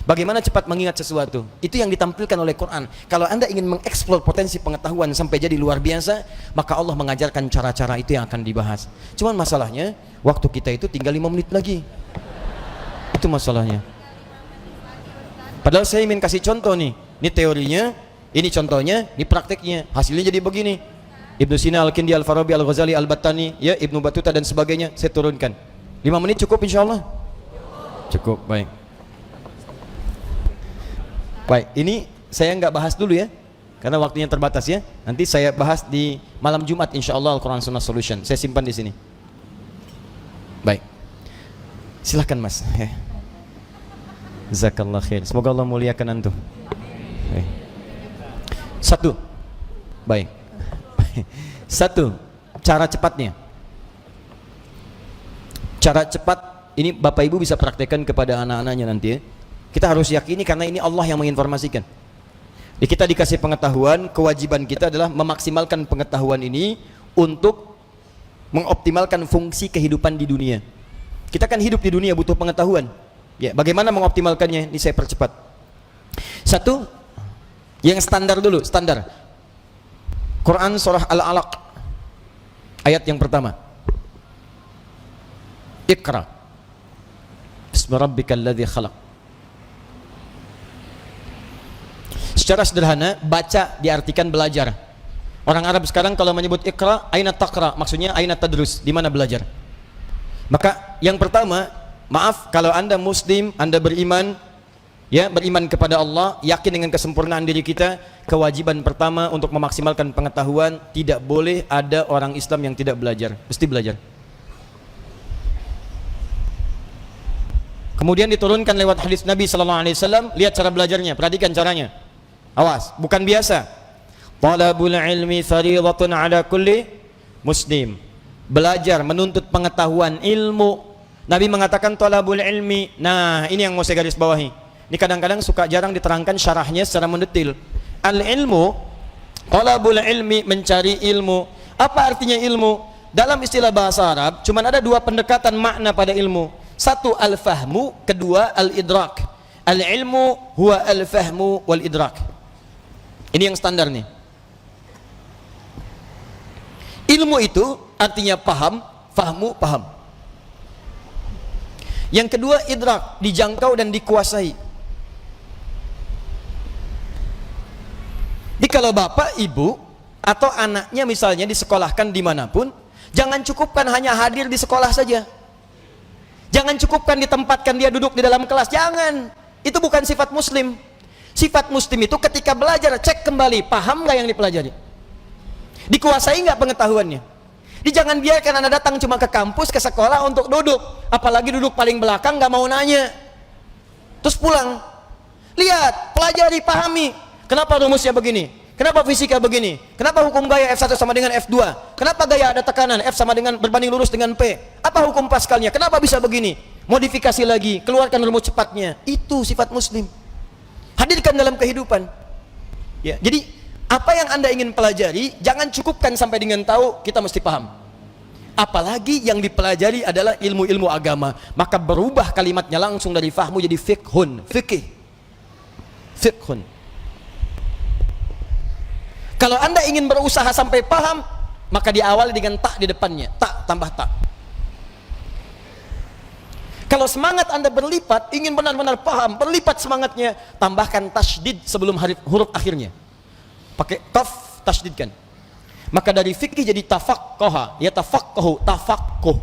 Bagaimana cepat mengingat sesuatu? Itu yang ditampilkan oleh Quran. Kalau Anda ingin mengeksplor potensi pengetahuan sampai jadi luar biasa, maka Allah mengajarkan cara-cara itu yang akan dibahas. Cuman masalahnya, waktu kita itu tinggal 5 menit lagi. Itu masalahnya. Padahal saya ingin kasih contoh nih. Ini teorinya, ini contohnya, ini prakteknya. Hasilnya jadi begini. Ibnu Sina, Al-Kindi, Al-Farabi, Al-Ghazali, Al-Battani, ya, Ibnu Battuta dan sebagainya, saya turunkan. 5 menit cukup insya Allah? Cukup, baik. Baik, ini saya nggak bahas dulu ya, karena waktunya terbatas ya. Nanti saya bahas di malam Jumat insya Allah Al-Quran Sunnah Solution. Saya simpan di sini. Baik, silahkan Mas. Jazakallah khair. Semoga Allah muliakan antum. Baik. Satu, baik. Satu, cara cepatnya. Cara cepat ini Bapak Ibu bisa praktekkan kepada anak-anaknya nanti ya. Kita harus yakini karena ini Allah yang menginformasikan. Kita dikasih pengetahuan, kewajiban kita adalah memaksimalkan pengetahuan ini untuk mengoptimalkan fungsi kehidupan di dunia. Kita kan hidup di dunia butuh pengetahuan. Ya, bagaimana mengoptimalkannya? Ini saya percepat. Satu, yang standar dulu, standar. Quran surah Al-Alaq ayat yang pertama. Iqra Bismi rabbikal ladzi khalaq. Secara sederhana, baca diartikan belajar. Orang Arab sekarang kalau menyebut Iqra, aina taqra, maksudnya aina tadrus, di mana belajar. Maka yang pertama, maaf kalau Anda muslim, Anda beriman, ya, beriman kepada Allah, yakin dengan kesempurnaan diri kita, kewajiban pertama untuk memaksimalkan pengetahuan, tidak boleh ada orang Islam yang tidak belajar, mesti belajar. Kemudian diturunkan lewat hadis Nabi sallallahu alaihi wasallam, lihat cara belajarnya, perhatikan caranya. Awas, bukan biasa. Talabul ilmi fardhatun ala kulli muslim. Belajar, menuntut pengetahuan, ilmu. Nabi mengatakan talabul ilmi. Nah, ini yang mau saya garis bawahi. Ini kadang-kadang suka jarang diterangkan syarahnya secara mendetil. Al-ilmu, talabul ilmi, mencari ilmu. Apa artinya ilmu? Dalam istilah bahasa Arab, cuma ada dua pendekatan makna pada ilmu. Satu al-fahmu, kedua al-idrak. Al-ilmu huwa al-fahmu wal-idrak. Ini yang standar nih. Ilmu itu artinya paham, fahmu, paham. Yang kedua idrak, dijangkau dan dikuasai. Jadi kalau bapak, ibu, atau anaknya misalnya disekolahkan dimanapun, jangan cukupkan hanya hadir di sekolah saja. Jangan cukupkan ditempatkan dia duduk di dalam kelas, jangan. Itu bukan sifat muslim. Sifat muslim itu ketika belajar, cek kembali, paham nggak yang dipelajari? Dikuasai nggak pengetahuannya? Jangan biarkan Anda datang cuma ke kampus, ke sekolah untuk duduk, apalagi duduk paling belakang, nggak mau nanya, terus pulang. Lihat, pelajari, pahami. Kenapa rumusnya begini? Kenapa fisika begini? Kenapa hukum gaya F1 sama dengan F2? Kenapa gaya ada tekanan F sama dengan berbanding lurus dengan P? Apa hukum Pascalnya? Kenapa bisa begini? Modifikasi lagi, keluarkan rumus cepatnya. Itu sifat muslim. Hadirkan dalam kehidupan. Ya, jadi apa yang Anda ingin pelajari, jangan cukupkan sampai dengan tahu, kita mesti paham. Apalagi yang dipelajari adalah ilmu-ilmu agama, maka berubah kalimatnya langsung dari fahmu jadi fiqhun, fikih. Fiqhun. Kalau Anda ingin berusaha sampai paham, maka diawali dengan tak di depannya, tak tambah tak. Kalau semangat Anda berlipat, ingin benar-benar paham, berlipat semangatnya, tambahkan tasydid sebelum huruf akhirnya. Pakai taf, tasydidkan. Maka dari fikih jadi tafaqqaha, ya tafaqqahu, tafaqquh.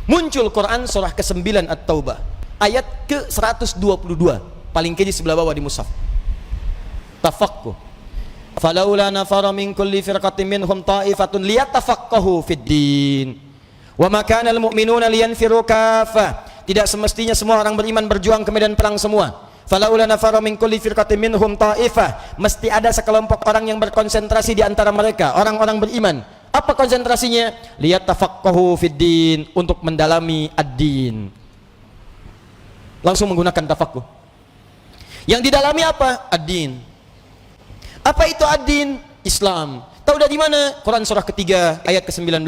Muncul Quran surah ke-9 At-Taubah, ayat ke-122, paling kiri sebelah bawah di mushaf. Tafaqquh. Falaula nafara min kulli firqatin minhum ta'ifatun liyatafaqqahu fid din. Wa ma kana al-mu'minuna liyanfiru kaffah. Tidak semestinya semua orang beriman berjuang ke medan perang semua. Falaula nafara min kulli firqatin minhum ta'ifah. Mesti ada sekelompok orang yang berkonsentrasi di antara mereka, orang-orang beriman. Apa konsentrasinya? Liyatafaqqahu fid din, untuk mendalami ad-din. Langsung menggunakan tafaqquh. Yang didalami apa? Ad-din. Apa itu ad-din? Islam. Tahu dari mana? Quran surah ketiga ayat ke-19.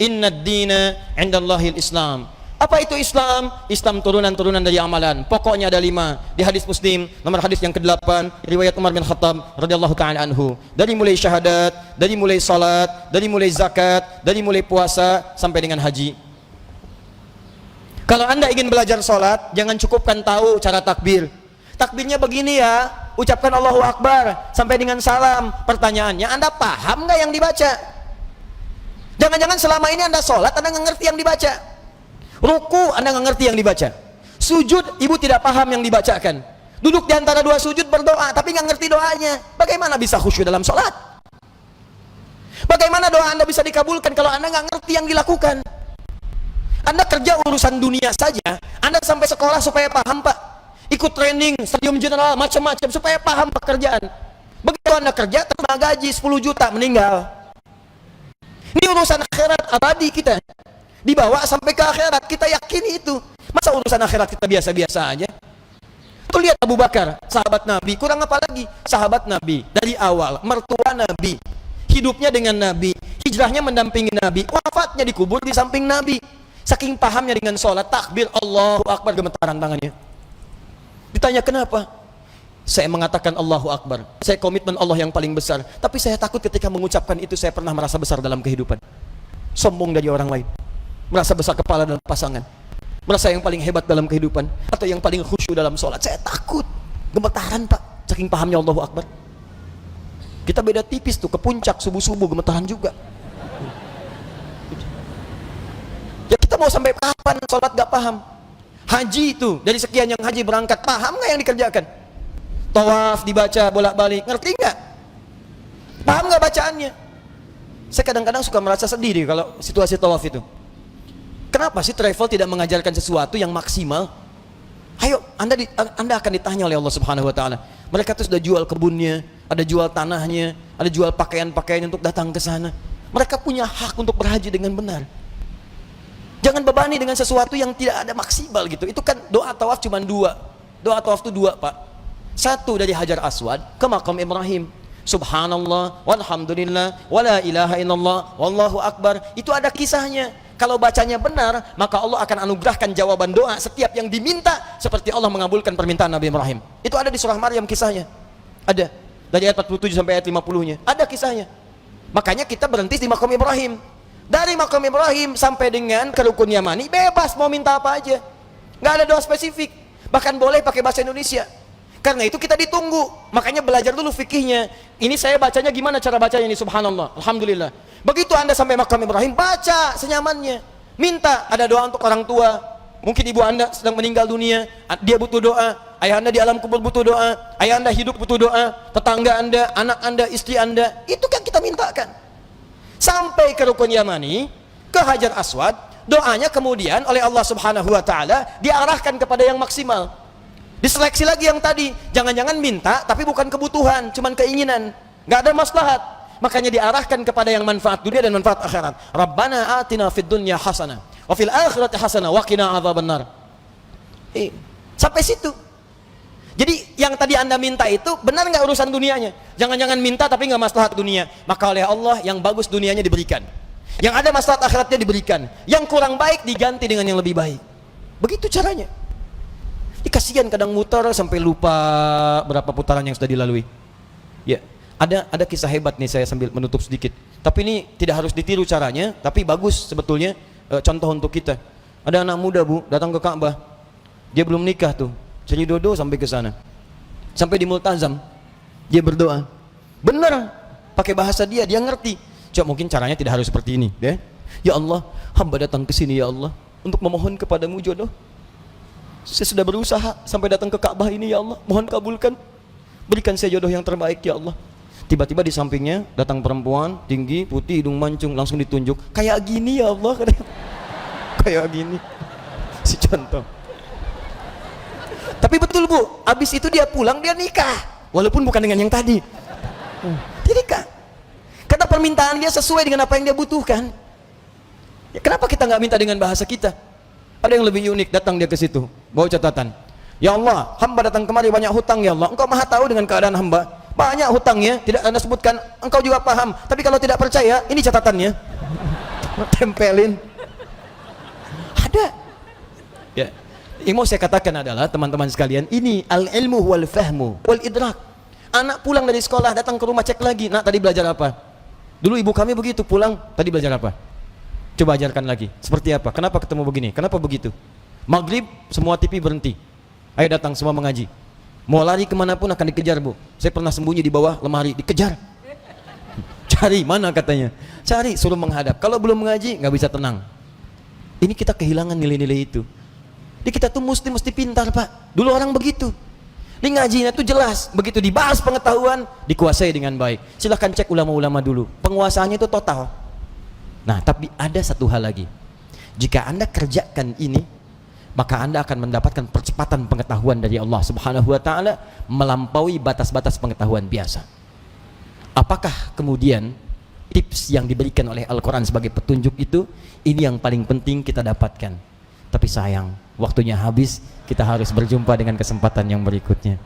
Inna ad-dina 'indallahil Islam. Apa itu Islam? Islam turunan-turunan dari amalan. Pokoknya ada 5. Di hadis Muslim, nomor hadis yang ke-8, riwayat Umar bin Khattab radhiyallahu taala anhu. Dari mulai syahadat, dari mulai salat, dari mulai zakat, dari mulai puasa sampai dengan haji. Kalau Anda ingin belajar salat, jangan cukupkan tahu cara takbir. Takbirnya begini ya, ucapkan Allahu Akbar sampai dengan salam. Pertanyaannya, Anda paham nggak yang dibaca? Jangan-jangan selama ini Anda salat, Anda nggak ngerti yang dibaca. Ruku Anda nggak ngerti yang dibaca. Sujud ibu tidak paham yang dibacakan. Duduk di antara 2 sujud berdoa tapi nggak ngerti doanya. Bagaimana bisa khusyuk dalam sholat? Bagaimana doa Anda bisa dikabulkan kalau Anda nggak ngerti yang dilakukan? Anda kerja urusan dunia saja, Anda sampai sekolah supaya paham Pak, ikut training stadium general macam-macam supaya paham pekerjaan. Begitu Anda kerja terima gaji 10 juta meninggal. Ini urusan akhirat abadi kita. Dibawa sampai ke akhirat, kita yakini itu. Masa urusan akhirat kita biasa-biasa aja? Tuh lihat Abu Bakar, sahabat Nabi, kurang apa lagi? Sahabat Nabi, dari awal, mertua Nabi, hidupnya dengan Nabi, hijrahnya mendampingi Nabi, wafatnya dikubur di samping Nabi. Saking pahamnya dengan sholat, takbir, Allahu Akbar, gemetaran tangannya. Ditanya kenapa? Saya mengatakan Allahu Akbar, saya komitmen Allah yang paling besar, tapi saya takut ketika mengucapkan itu, saya pernah merasa besar dalam kehidupan. Sombong dari orang lain. Merasa besar kepala dalam pasangan, merasa yang paling hebat dalam kehidupan, atau yang paling khusyuk dalam sholat. Saya takut, gemetaran Pak, saking pahamnya Allahu Akbar. Kita beda tipis tuh, ke puncak subuh-subuh gemetaran juga. Ya kita mau sampai kapan sholat gak paham? Haji itu, dari sekian yang haji berangkat, paham gak yang dikerjakan? Tawaf dibaca bolak-balik, ngerti gak? Paham gak bacaannya? Saya kadang-kadang suka merasa sedih nih kalau situasi tawaf itu. Kenapa sih travel tidak mengajarkan sesuatu yang maksimal? Ayo, Anda akan ditanya oleh Allah Subhanahu wa taala. Mereka tuh sudah jual kebunnya, ada jual tanahnya, ada jual pakaian-pakaian untuk datang ke sana. Mereka punya hak untuk berhaji dengan benar. Jangan bebani dengan sesuatu yang tidak ada maksimal gitu. Itu kan doa tawaf cuma 2. Doa tawaf itu 2, Pak. 1 dari Hajar Aswad ke makam Ibrahim. Subhanallah, walhamdulillah, wala ilaha illallah, wallahu akbar. Itu ada kisahnya. Kalau bacanya benar, maka Allah akan anugerahkan jawaban doa setiap yang diminta, seperti Allah mengabulkan permintaan Nabi Ibrahim. Itu ada di surah Maryam kisahnya. Ada. Dari ayat 47 sampai ayat 50-nya. Ada kisahnya. Makanya kita berhenti di makam Ibrahim. Dari makam Ibrahim sampai dengan ke Rukun Yamani, bebas mau minta apa aja. Nggak ada doa spesifik. Bahkan boleh pakai bahasa Indonesia. Karena itu kita ditunggu. Makanya belajar dulu fikihnya. Ini saya bacanya gimana cara bacanya ini, subhanallah, alhamdulillah. Begitu Anda sampai makam Ibrahim, baca senyamannya. Minta, ada doa untuk orang tua. Mungkin ibu Anda sedang meninggal dunia, dia butuh doa. Ayah Anda di alam kubur butuh doa. Ayah Anda hidup butuh doa. Tetangga Anda, anak Anda, istri Anda, itu kan kita mintakan. Sampai ke Rukun Yamani, ke Hajar Aswad, doanya kemudian oleh Allah Subhanahu wa taala diarahkan kepada yang maksimal. Diseleksi lagi yang tadi, jangan-jangan minta tapi bukan kebutuhan, cuman keinginan, nggak ada maslahat. Makanya diarahkan kepada yang manfaat dunia dan manfaat akhirat. Rabbana atina fid dunya hasanah wa fil akhirati hasanah wa qina adzabannar. Sampai situ. Jadi yang tadi Anda minta itu benar nggak urusan dunianya? Jangan-jangan minta tapi nggak maslahat dunia. Maka oleh Allah yang bagus dunianya diberikan, yang ada maslahat akhiratnya diberikan, yang kurang baik diganti dengan yang lebih baik. Begitu caranya. Kasihan kadang muter sampai lupa berapa putaran yang sudah dilalui. Ya, ada kisah hebat nih, saya sambil menutup sedikit. Tapi ini tidak harus ditiru caranya, tapi bagus sebetulnya contoh untuk kita. Ada anak muda Bu datang ke Ka'bah, dia belum nikah tuh, cari jodoh sampai ke sana, sampai di Multazam, dia berdoa. Bener, pakai bahasa dia ngerti. Coba mungkin caranya tidak harus seperti ini, deh. Ya Allah, hamba datang ke sini ya Allah untuk memohon kepadamu jodoh. Saya sudah berusaha sampai datang ke Ka'bah ini ya Allah, mohon kabulkan, berikan saya jodoh yang terbaik ya Allah. Tiba-tiba di sampingnya datang perempuan tinggi, putih, hidung mancung, langsung ditunjuk, kayak gini ya Allah, kayak gini, si contoh. Tapi betul Bu, abis itu dia pulang, dia nikah, walaupun bukan dengan yang tadi. Dia nikah, karena permintaan dia sesuai dengan apa yang dia butuhkan. Ya, kenapa kita nggak minta dengan bahasa kita? Ada yang lebih unik, datang dia ke situ, bawa catatan. Ya Allah, hamba datang kemari banyak hutang ya Allah. Engkau maha tahu dengan keadaan hamba. Banyak hutangnya, tidak Anda sebutkan, engkau juga paham. Tapi kalau tidak percaya, ini catatannya. Tempelin. Ada. Ya. Yang mau saya katakan adalah teman-teman sekalian, ini al-ilmu wal fahmu wal idrak. Anak pulang dari sekolah datang ke rumah cek lagi, nak tadi belajar apa? Dulu ibu kami begitu, pulang tadi belajar apa? Coba ajarkan lagi. Seperti apa? Kenapa ketemu begini? Kenapa begitu? Maghrib semua TV berhenti. Ayo datang semua mengaji. Mau lari kemanapun akan dikejar, Bu. Saya pernah sembunyi di bawah lemari, dikejar. Cari mana katanya? Cari, suruh menghadap. Kalau belum mengaji nggak bisa tenang. Ini kita kehilangan nilai-nilai itu. Jadi kita tuh mesti pintar, Pak. Dulu orang begitu. Di ngajinya tuh jelas, begitu dibahas pengetahuan dikuasai dengan baik. Silahkan cek ulama-ulama dulu, penguasaannya itu total. Nah, tapi ada satu hal lagi. Jika Anda kerjakan ini, maka Anda akan mendapatkan percepatan pengetahuan dari Allah Subhanahu wa taala melampaui batas-batas pengetahuan biasa. Apakah kemudian tips yang diberikan oleh Al-Qur'an sebagai petunjuk itu ini yang paling penting kita dapatkan? Tapi sayang, waktunya habis. Kita harus berjumpa dengan kesempatan yang berikutnya.